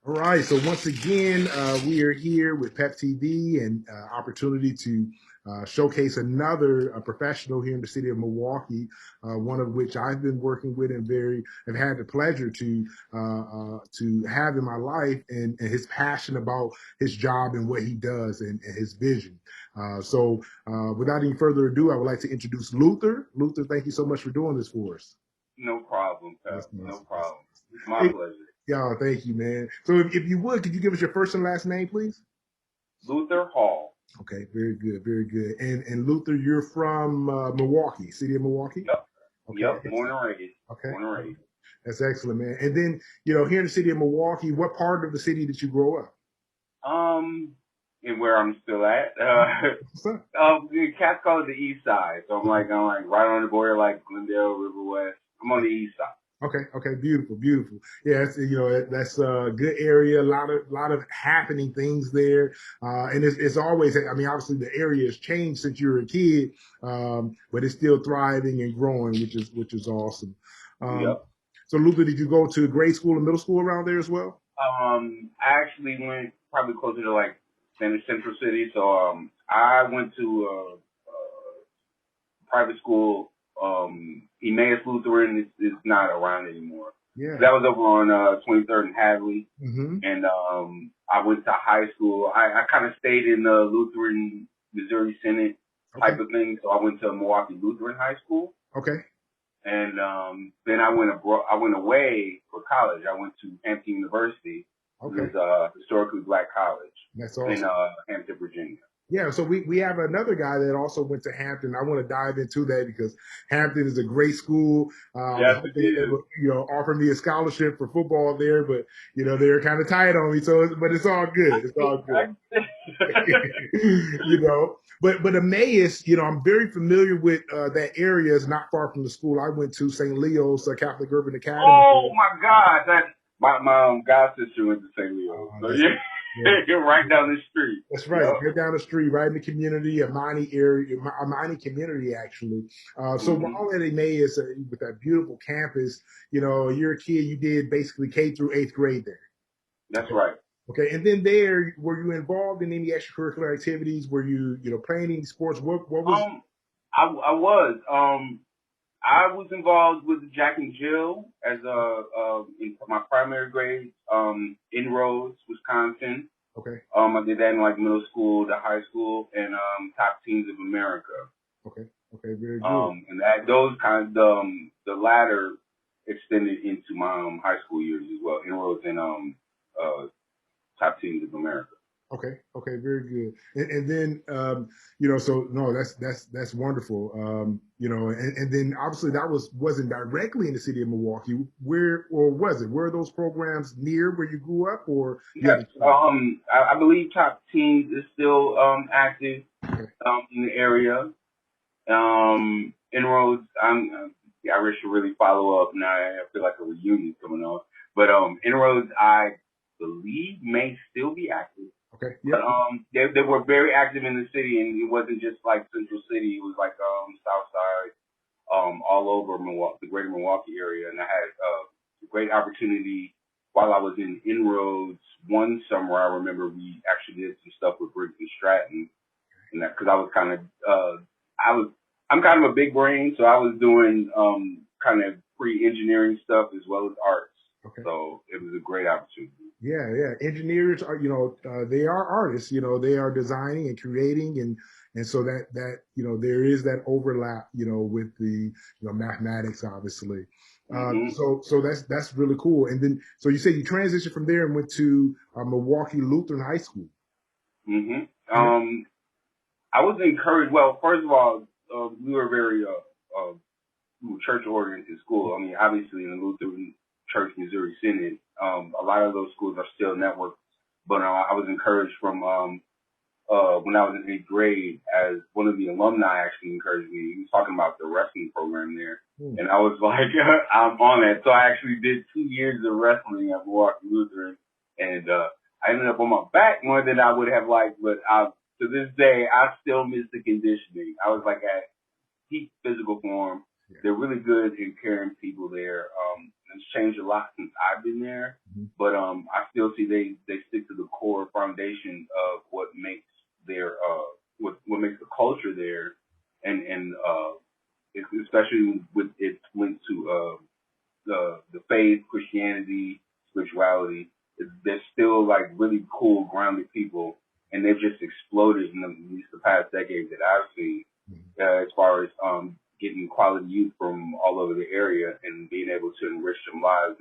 All right. So once again, we are here with PeppTV and opportunity to showcase another professional here in the city of Milwaukee, one of which I've been working with and have had the pleasure to have in my life, and his passion about his job and what he does and his vision. Without any further ado, I would like to introduce Luther. Luther, thank you so much for doing this for us. No problem, That's Pep. No nice. That's problem. It's nice. my Hey, pleasure. yeah, thank you, man. So if you would, could you give us your first and last name, please? Luther Hall. Okay, very good, very good. And Luther, you're from Milwaukee, city of Milwaukee. Yep. Okay, Yep. Born and raised. okay, Born and raised. that's excellent, man. And then here in the city of Milwaukee, what part of the city did you grow up? And where I'm still at. What's up? The cats call it the East Side, so I'm like right on the border, like Glendale, River West. I'm on the East Side. Okay, okay, beautiful, beautiful. Yeah, that's a good area. A lot of happening things there, and it's always. I mean, obviously the area has changed since you were a kid, but it's still thriving and growing, which is awesome. Um, Yep. so, Luca, did you go to grade school and middle school around there as well? I actually went probably closer to like Central City, so I went to private school. Emmaus Lutheran is not around anymore. Yeah. So that was over on 23rd and Hadley. Mm-hmm. And I went to high school. I kind of stayed in the Lutheran Missouri Synod Okay. type of thing. So I went to Milwaukee Lutheran High School. Okay. And then I went away for college. I went to Hampton University, which Okay. is a historically black college That's in awesome. Hampton, Virginia. Yeah, so we have another guy that also went to Hampton. I want to dive into that because Hampton is a great school. I was Yes, it hoping they is. would, offer me a scholarship for football there, but they're kind of tight on me. But it's all good. It's all good. But Emmaus, I'm very familiar with that area. It's not far from the school I went to, St. Leo's Catholic Urban Academy. Oh my God, that's my god sister went to St. Leo, so Yeah. you're right down the street. That's right. Yep. Right down the street, right in the community, a mining area, a mining community, actually. So while at Emmaus, with that beautiful campus, you're a kid, you did basically K through eighth grade there. That's right. Okay. And then there, were you involved in any extracurricular activities? Were you, playing any sports? What was? I was. I was involved with Jack and Jill as in my primary grades, Inroads, Wisconsin. Okay. I did that in like middle school to high school, and Top Teams of America. Okay. Okay. Very good. And those kinds, the latter extended into my high school years as well. Inroads and Top Teams of America. Okay. Okay. Very good. And then, so no, that's wonderful. And then obviously that wasn't directly in the city of Milwaukee. Where, or was it? Were those programs near where you grew up, or? Yes. I believe Top Teams is still active in the area. Inroads, I wish to really follow up now. I feel like a reunion coming on. But Inroads, I believe may still be active. Okay. Yeah. But they were very active in the city, and it wasn't just like Central City. It was like South Side, all over Milwaukee, the greater Milwaukee area. And I had a great opportunity while I was in Inroads one summer. I remember we actually did some stuff with Briggs and Stratton, and that because I was kind of I'm kind of a big brain, so I was doing kind of pre-engineering stuff as well as arts. Okay. So it was a great opportunity. Yeah, yeah. Engineers are, they are artists. They are designing and creating, and so that there is that overlap, with the mathematics, obviously. So that's really cool. And then, so you said you transitioned from there and went to Milwaukee Lutheran High School. I was encouraged. Well, first of all, we were very church oriented school. I mean, obviously in the Lutheran Church Missouri Synod, a lot of those schools are still networked. But I was encouraged from when I was in eighth grade, as one of the alumni actually encouraged me. He was talking about the wrestling program there, and I was like, I'm on that. So I actually did 2 years of wrestling at Milwaukee Lutheran, and I ended up on my back more than I would have liked. But to this day, I still miss the conditioning. I was like at peak physical form. They're really good in caring people there. it's changed a lot since I've been there. Mhm. But I still see they stick to the core foundation of what makes their what makes the culture there, and especially with its link to the faith, Christianity, spirituality. They're still like really cool, grounded people, and they've just exploded in at least the past decade that I've seen, as far as getting quality youth from all over the area and being able to enrich their lives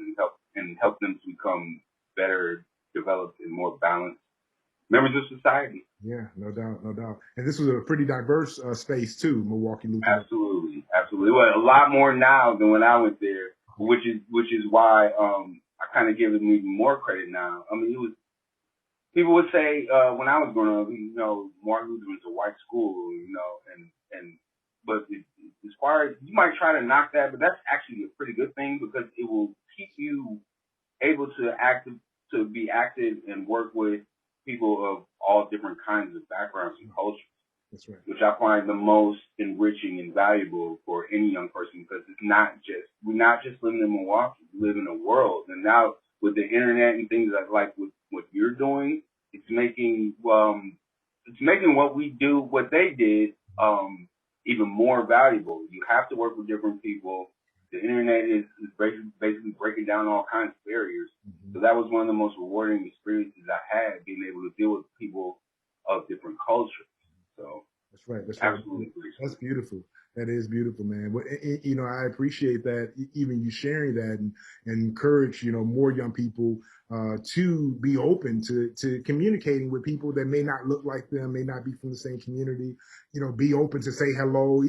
and help them to become better, developed, and more balanced members of society. Yeah, no doubt, no doubt. And this was a pretty diverse space too, Milwaukee Lutheran. Absolutely, absolutely. Well, a lot more now than when I went there, which is why I kind of give them even more credit now. I mean, it was people would say when I was growing up, Martin Luther was a white school, and but as far as you might try to knock that, but that's actually a pretty good thing because it will keep you able to be active and work with people of all different kinds of backgrounds and cultures. That's right. Which I find the most enriching and valuable for any young person because we're not just living in Milwaukee, we live in a world. And now with the internet and things like what you're doing, it's making what we do, what they did, even more valuable. You have to work with different people. The internet is basically breaking down all kinds of barriers. Mm-hmm. So that was one of the most rewarding experiences I had, being able to deal with people of different cultures. So that's right. That's absolutely right. That's beautiful. That is beautiful, man. But I appreciate that, even you sharing that, and encourage more young people to be open to communicating with people that may not look like them, may not be from the same community. Be open to say hello.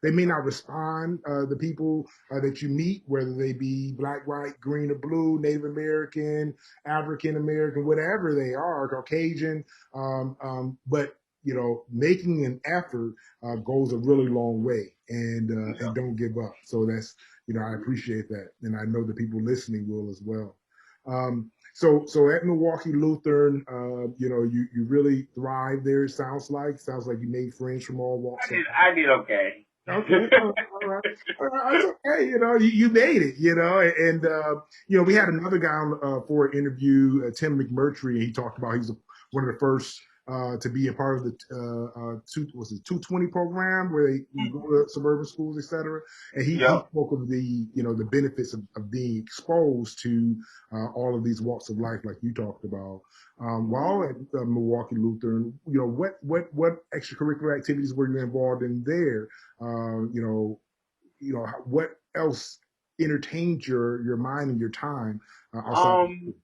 They may not respond. The people that you meet, whether they be black, white, green, or blue, Native American, African American, whatever they are, Caucasian, but making an effort goes a really long way, and don't give up. So that's, I appreciate that, and I know the people listening will as well. So at Milwaukee Lutheran, you really thrive there. It sounds like you made friends from all walks. I did okay. Okay, all right. It's okay. You made it. And we had another guy on, for an interview, Tim McMurtry, and he talked about he's one of the first to be a part of the 220 program where they go to suburban schools, et cetera. And he spoke of the the benefits of being exposed to all of these walks of life, like you talked about. While at Milwaukee Lutheran, what extracurricular activities were you involved in there? What else entertained your mind and your time outside?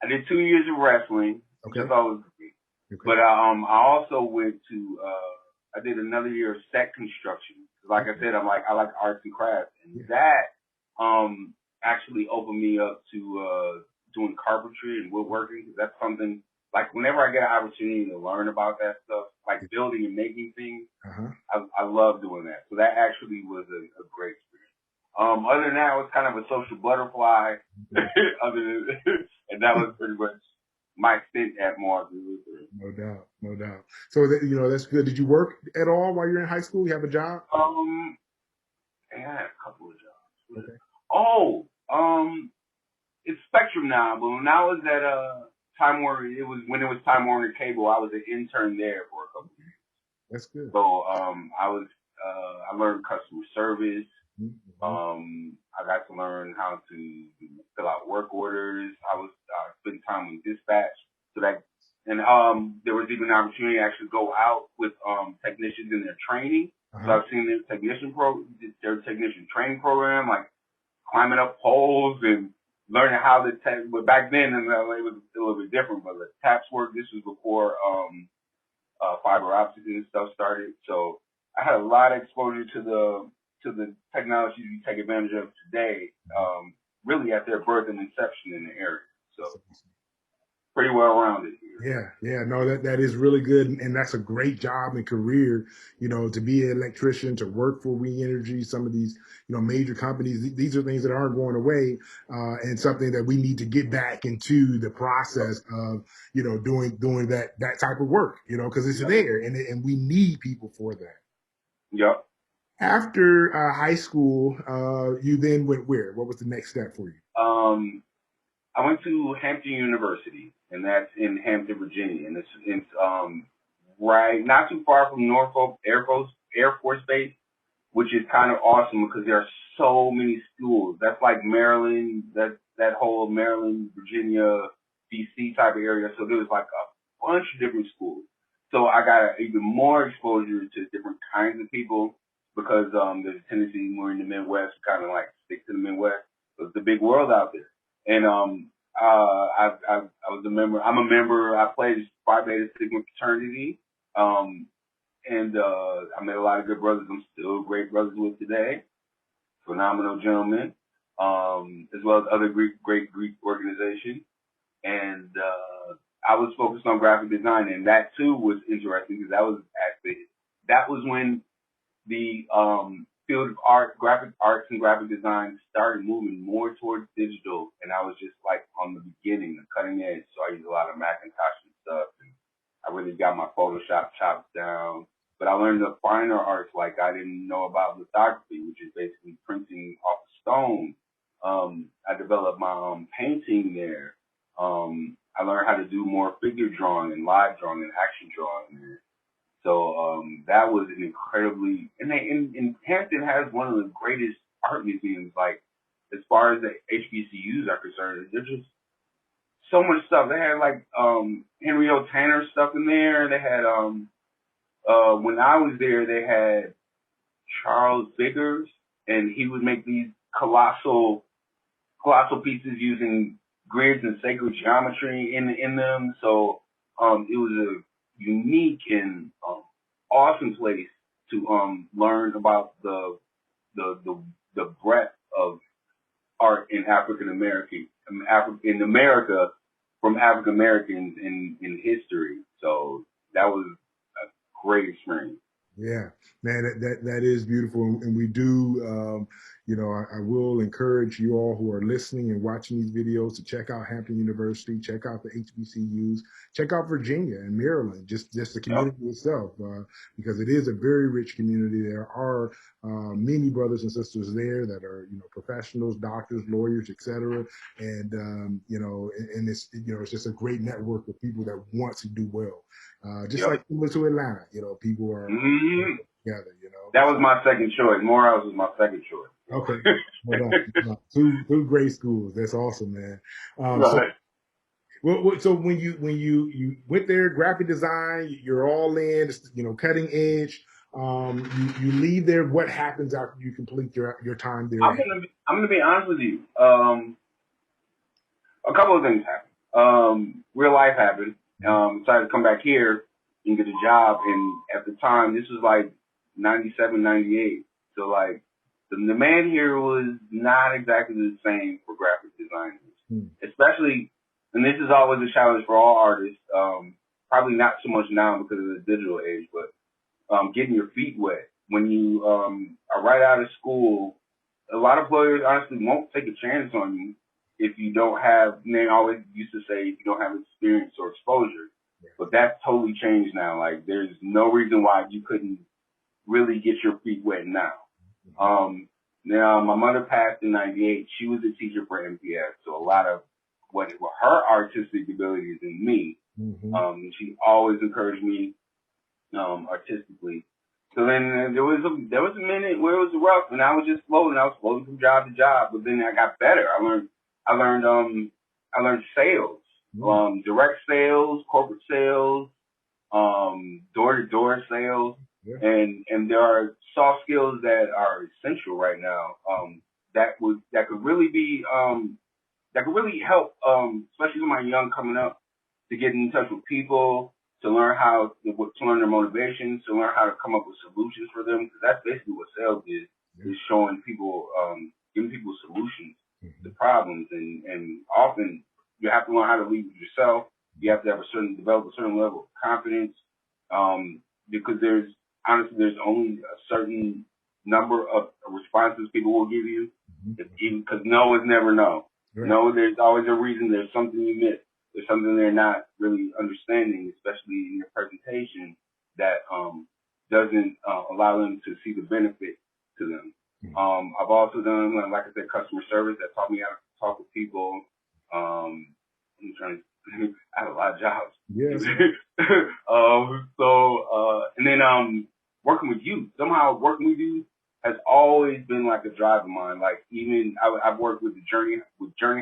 I did 2 years of wrestling. Okay. That's always great. Okay. But I also went to I did another year of set construction. Like I said, I like arts and crafts, and that actually opened me up to doing carpentry and woodworking. That's something, like, whenever I get an opportunity to learn about that stuff, like building and making things, I love doing that. So that actually was a great experience. Other than that, I was kind of a social butterfly. And that was pretty much my stint at Milwaukee Lutheran. No doubt. So that's good. Did you work at all while you're in high school? You have a job? I had a couple of jobs. Okay. It's Spectrum now, but when I was at Time Warner, when it was Time Warner Cable, I was an intern there for a couple of years. That's good. So I learned customer service. Mm-hmm. I got to learn how to fill out work orders. I was spending time with dispatch, and there was even an opportunity to actually go out with technicians in their training. So I've seen their technician training program, like climbing up poles and learning how to but back then in LA it was a little bit different, but the taps work. This was before fiber optics and stuff started. So I had a lot of exposure to the technology you take advantage of today, really at their birth and inception in the area. So pretty well rounded here. Yeah. No, that is really good, and that's a great job and career. To be an electrician, to work for We Energy, some of these major companies. These are things that aren't going away, and something that we need to get back into the process of doing that type of work. Because it's there, and we need people for that. Yep. After high school, you then went where? What was the next step for you? I went to Hampton University, and that's in Hampton, Virginia, and it's right not too far from Norfolk Air Force Base, which is kind of awesome because there are so many schools. That's like Maryland, that whole Maryland, Virginia, DC type of area. So there was like a bunch of different schools. So I got even more exposure to different kinds of people because there's a tendency when we're in the Midwest to kind of like stick to the Midwest. It's the big world out there. And I was a member. I'm a member. I played Phi Beta Sigma fraternity. Um, and I met a lot of good brothers I'm still great brothers with today. Phenomenal gentlemen, as well as other great Greek organizations. And I was focused on graphic design, and that too was interesting because that was when the field of graphic arts and graphic design started moving more towards digital, and I was just like on the beginning, the cutting edge. So I used a lot of Macintosh and stuff, and I really got my Photoshop chops down. But I learned the finer arts, like I didn't know about lithography, which is basically printing off stone. I developed my painting there. I learned how to do more figure drawing and live drawing and action drawing there. So that was an incredibly, and Hampton has one of the greatest art museums. Like as far as the HBCUs are concerned, there's just so much stuff. They had like Henry O. Tanner stuff in there. They had when I was there, they had Charles Biggers, and he would make these colossal pieces using grids and sacred geometry in them. So it was a unique and awesome place to learn about the breadth of art in African American in America from African Americans in history. So that was a great experience. Yeah, man, that is beautiful, and we do. I will encourage you all who are listening and watching these videos to check out Hampton University, check out the HBCUs, check out Virginia and Maryland, just the Yep. community itself, because it is a very rich community. There are many brothers and sisters there that are professionals, doctors, lawyers, etc. And and it's just a great network of people that want to do well. Just Yep. like similar to Atlanta, people are Mm-hmm. together, That was my second choice. Morehouse was my second choice. Okay. Well, two great schools. That's awesome, man. So, Right. so when you went there, graphic design, you're all in, cutting edge. You leave there. What happens after you complete your time there? I'm gonna be honest with you. A couple of things happened. Real life happened. Decided to come back here and get a job. And at the time, this was like 97, 98. So like the demand here was not exactly the same for graphic designers, especially. And this is always a challenge for all artists. Probably not so much now because of the digital age, but getting your feet wet when you are right out of school. A lot of employers honestly won't take a chance on you if you don't have. They always used to say if you don't have experience or exposure, but that's totally changed now. Like there's no reason why you couldn't really get your feet wet now. Now my mother passed in '98. She was a teacher for MPS, so a lot of what her artistic ability is in me. She always encouraged me artistically. So then there was a minute where it was rough, and I was just floating. I was floating from job to job, but then I got better. I learned sales, direct sales, corporate sales, door to door sales, and there are soft skills that are essential right now. That could really be that could really help, especially when I'm young coming up, to get in touch with people, to learn to learn their motivations, to learn how to come up with solutions for them. Because that's basically what sales is showing people, giving people solutions to problems. And often you have to learn how to lead with yourself. You have to develop a certain level of confidence, because there's only a certain number of responses people will give you, because no is never no. Right. No, there's always a reason. There's something you missed. There's something they're not really understanding, especially in your presentation, that doesn't allow them to see the benefit to them. Mm-hmm. I've also done, like I said, customer service that taught me how to talk with people. I'm trying to, I have a lot of jobs. Yes. And then working with youth. Somehow working with youth has always been like a drive of mine. Like even I've worked with Journey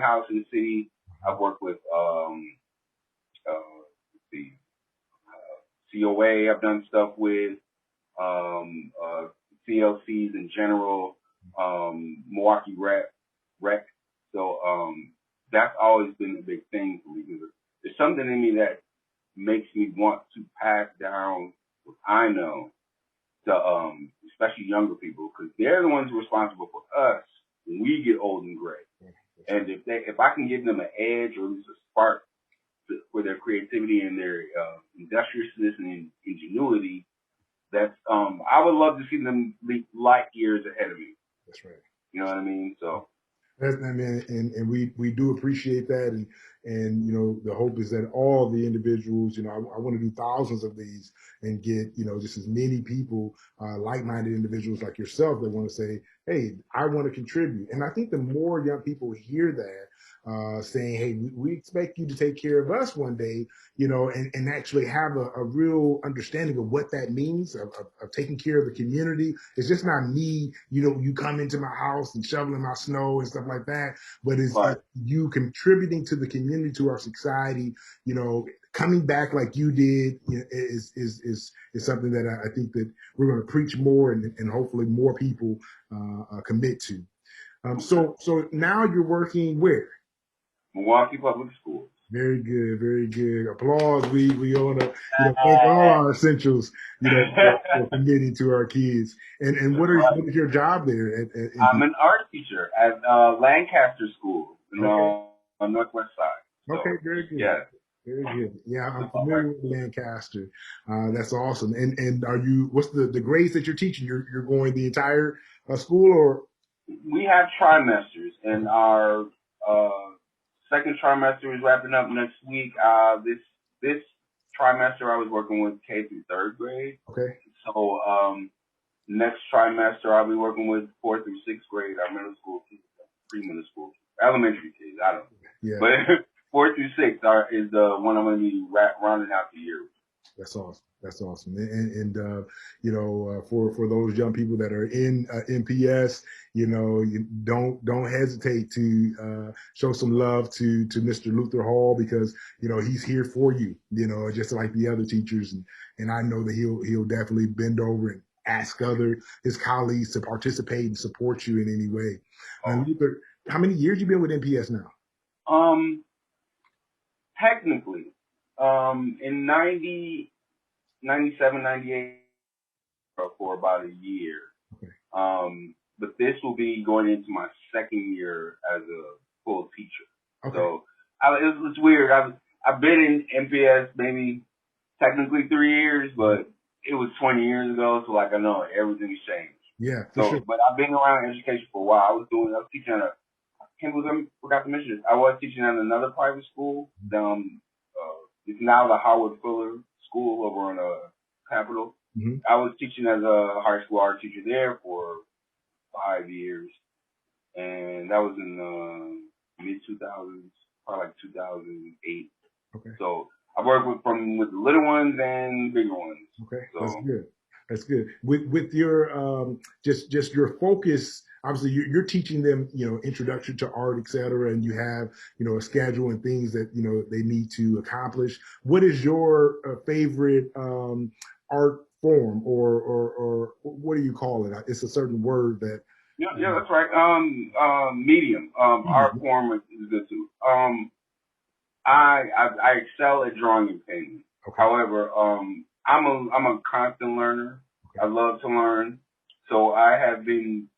House in the city. I've worked with let's see, COA. I've done stuff with CLCs in general, Milwaukee Rec. So that's always been a big thing for me because there's something in me that makes me want to pass down what I know to especially younger people because they're the ones who are responsible for us when we get old and gray. And if I can give them an edge or at least a spark for their creativity and their industriousness and ingenuity, that's I would love to see them leap light years ahead of me. That's right. You know what I mean? So That's, I mean, and we do appreciate that, and you know, the hope is that all the individuals, you know, I want to do thousands of these and get, you know, just as many people, like-minded individuals like yourself that want to say, hey, I want to contribute. And I think the more young people hear that, saying, hey, we expect you to take care of us one day, you know, and actually have a real understanding of what that means of taking care of the community. It's just not me, you know, you come into my house and shoveling my snow and stuff like that, but it's you contributing to the community, to our society, you know, coming back like you did, you know, is something that I think that we're going to preach more and hopefully more people commit to. So now you're working where? Milwaukee Public Schools. Very good, very good. Applause. We want to, you know, thank all our essentials, you know, for committing to our kids. And what is your job there I'm an art teacher at Lancaster School on Northwest Side. So, okay, very good. Yeah. Very good. Yeah, I'm familiar with Lancaster. That's awesome. And are you? What's the grades that you're teaching? You're going the entire school, or? We have trimesters, and our second trimester is wrapping up next week. This trimester I was working with K through third grade. Okay. So next trimester I'll be working with fourth through sixth grade, our middle school kids, pre-middle school, elementary kids. I don't know. Yeah. But fourth through sixth is the one I'm going to be rounding out the year. That's awesome. That's awesome. And you know, for those young people that are in MPS, you know, you don't hesitate to show some love to Mr. Luther Hall, because you know he's here for you. You know, just like the other teachers, and I know that he'll definitely bend over and ask his colleagues to participate and support you in any way. Luther, how many years you been with MPS now? Technically, in 97, 98 for about a year. Okay. But this will be going into my second year as a full teacher. Okay. So it's weird. I've been in MPS maybe technically 3 years, but it was 20 years ago. So like I know everything's changed. Yeah. So, sure. But I've been around education for a while. I was teaching at I can't believe I forgot to mention this. I was teaching at another private school. It's now the Howard Fuller School over in Capitol. Mm-hmm. I was teaching as a high school art teacher there for 5 years, and that was in mid 2000s, probably like 2008. Okay. So I worked with the little ones and bigger ones. Okay, so, that's good. That's good. With your just your focus. Obviously, you're teaching them, you know, introduction to art, et cetera, and you have, you know, a schedule and things that, you know, they need to accomplish. What is your favorite art form, or what do you call it? It's a certain word that. Yeah, that's right. Medium. Art form is good too. I excel at drawing and painting. Okay. However, I'm a constant learner. Okay. I love to learn, so I have been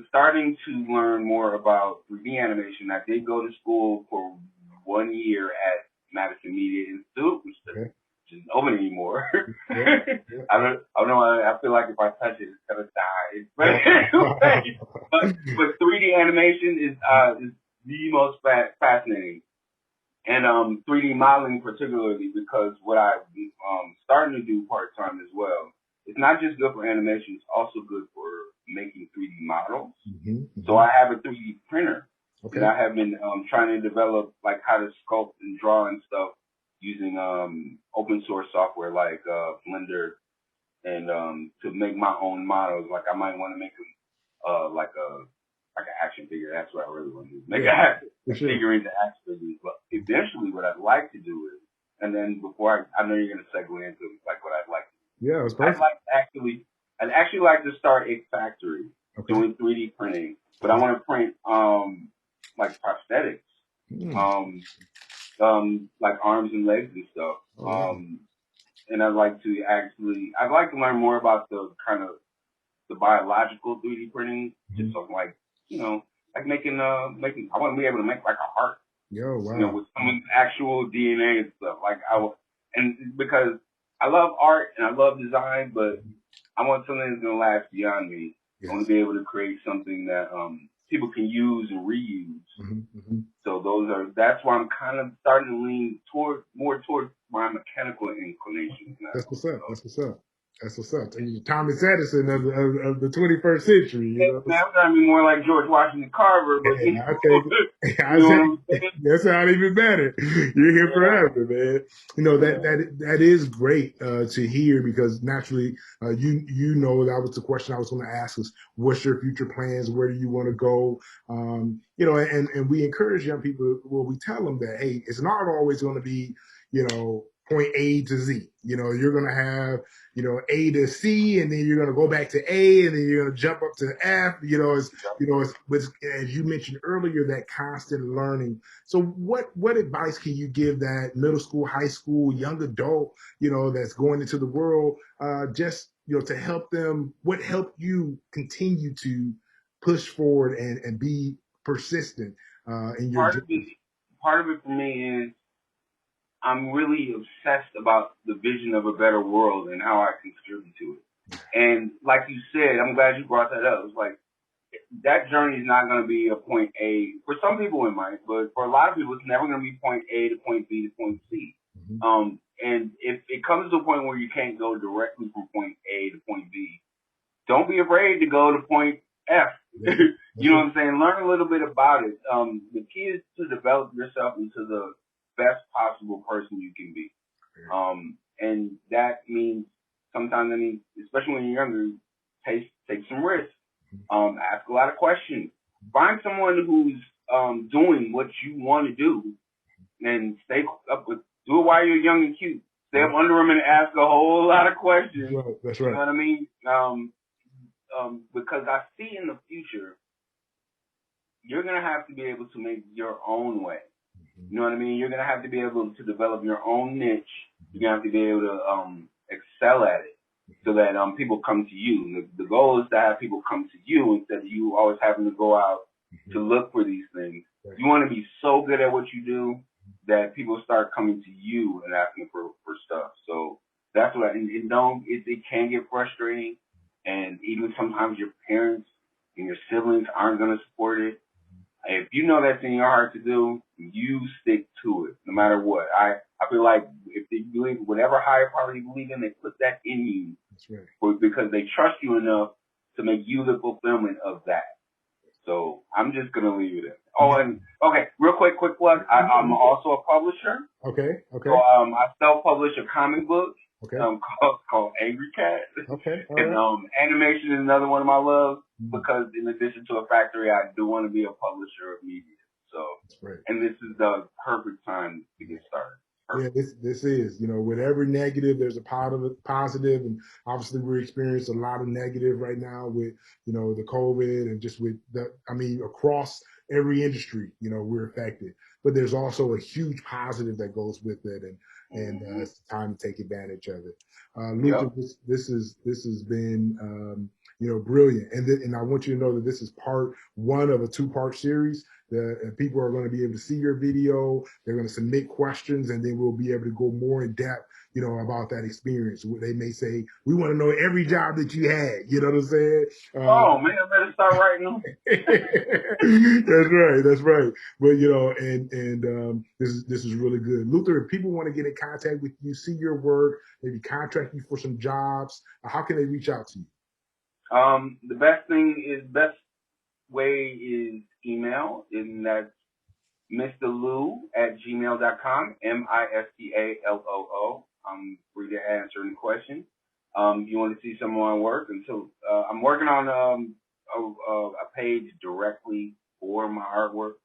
starting to learn more about 3D animation. I did go to school for 1 year at Madison Media Institute, which isn't open anymore. Yeah. Yeah. I don't know. I feel like if I touch it, it's gonna die. But 3D animation is the most fascinating. And 3D modeling particularly, because what I'm starting to do part-time as well, it's not just good for animation, it's also good for making 3D models. Mm-hmm. So I have a 3D printer that Okay. I have been trying to develop, like how to sculpt and draw and stuff using open source software like Blender, and to make my own models. Like I might want to make like an action figure. That's what I really want to do. Make Yeah, a for sure. figure into action figures. But eventually, what I'd like to do is, and then before I know you're gonna segue into like what I'd like to do. Yeah, it was I'd perfect. like to I'd actually like to start a factory Okay. doing 3D printing, but I Okay. want to print like prosthetics, Mm. um like arms and legs and stuff. Oh, wow. And I'd like to learn more about the kind of the biological 3D printing, just Mhm. so like, like making, I want to be able to make like a heart, Yo, wow. with someone's actual DNA and stuff. Like and because I love art and I love design, but I want something that's gonna last beyond me. I want Yes. to be able to create something that people can use and reuse. Mm-hmm. So that's why I'm kind of starting to lean more towards my mechanical inclinations now. That's what's up. So That's what's up. That's what's up. And you're Thomas Edison of the 21st century, you know. now I'm trying to be more like George Washington Carver, but Hey, I take it. you I know what take I'm it. saying? That's not even better. You're here Yeah, forever, man. You know that yeah. that is great to hear because naturally, you know that was the question I was going to ask is what's your future plans? Where do you want to go? You know, and we encourage young people. Well, we tell them that hey, it's not always going to be point A to Z. You know, you're going to have A to C, and then you're going to go back to A, and then you're going to jump up to F. It's with, as you mentioned earlier, that constant learning. So what advice can you give that middle school, high school, young adult, that's going into the world, just to help them? What helped you continue to push forward and be persistent in your Part of journey? it, part of it for me is I'm really obsessed about the vision of a better world and how I contribute to it. And like you said, I'm glad you brought that up. It's like that journey is not going to be a point A. For some people it might, but for a lot of people it's never going to be point A to point B to point C. Mm-hmm. And if it comes to a point where you can't go directly from point A to point B, don't be afraid to go to point F. That's right. You That's know right. what I'm saying? Learn a little bit about it. The key is to develop yourself into the best possible person you can be. And that means sometimes, especially when you're younger, take some risks. Ask a lot of questions. Find someone who's doing what you want to do, and stay up with. Do it while you're young and cute. Stay Yeah, up under them and ask a whole lot of that's questions. right. That's You know right. what I mean? Because I see in the future you're gonna have to be able to make your own way. Mm-hmm. You know what I mean? You're gonna have to be able to develop your own niche. You're gonna have to be able to excel at it, so that people come to you. The goal is to have people come to you instead of you always having to go out to Mm-hmm. look for these things. Right. You want to be so good at what you do that people start coming to you and asking for stuff. So that's what it can get frustrating, and even sometimes your parents and your siblings aren't gonna support it. If you know that's in your heart to do, you stick to it, no matter what. I feel like if they believe whatever higher power you believe in, they put that in you That's right. because they trust you enough to make you the fulfillment of that. So I'm just gonna leave it at. Oh, Yeah. and okay, real quick plug. I'm also a publisher. Okay. So Okay. I self-publish a comic book Okay. called Angry Cat, Okay. All and right. animation is another one of my loves Mm, because in addition to a factory, I do want to be a publisher of media. So, that's great. and this is the perfect time to get started. Yeah, Perfect. this is, with every negative, there's a positive, and obviously we're experiencing a lot of negative right now with, the COVID and just with across every industry, we're affected. But there's also a huge positive that goes with it, and Mm-hmm. it's time to take advantage of it. Luther, Yep. this has been brilliant, and I want you to know that this is part one of a two-part series. The people are going to be able to see your video. They're going to submit questions, and then we'll be able to go more in depth, about that experience. They may say, "We want to know every job that you had." You know what I'm saying? Oh man, I better start writing them. That's right. That's right. But and this is really good. Luther, if people want to get in contact with you, see your work, maybe contract you for some jobs, how can they reach out to you? The best way is email, and that's mrloo@gmail.com, MISTALOO. I'm free to answer any questions. If you want to see some of my work, I'm working on a page directly for my artwork,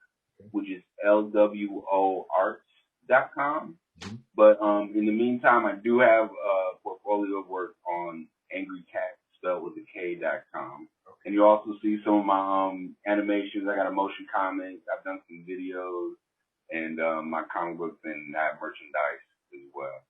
which is lwoarts.com. Mm-hmm. But in the meantime, I do have a portfolio of work on Angry Cat, spelled with a K.com. And you also see some of my animations. I got a motion comic. I've done some videos and my comic books, and I have merchandise as well.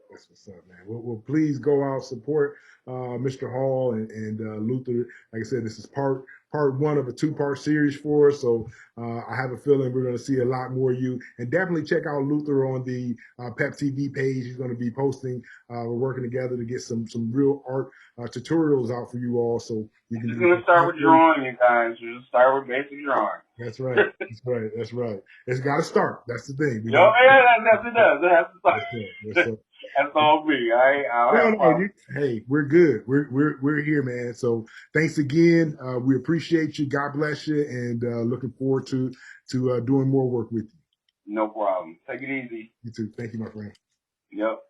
That's what's up, man. Well, please go out, support Mr. Hall and Luther. Like I said, this is part one of a two-part series for us. So I have a feeling we're going to see a lot more of you. And definitely check out Luther on the PeppTV page. He's going to be posting. We're working together to get some real art tutorials out for you all. So you can. Just gonna start with drawing, you guys. We're just start with basic drawing. That's right. That's right. That's right. It's got to start. That's the thing. Yeah, it does. It has to start. That's it. That's all me. I'll have problems. Hey, we're good. We're here, man. So thanks again. We appreciate you. God bless you, and looking forward to doing more work with you. No problem. Take it easy. You too. Thank you, my friend. Yep.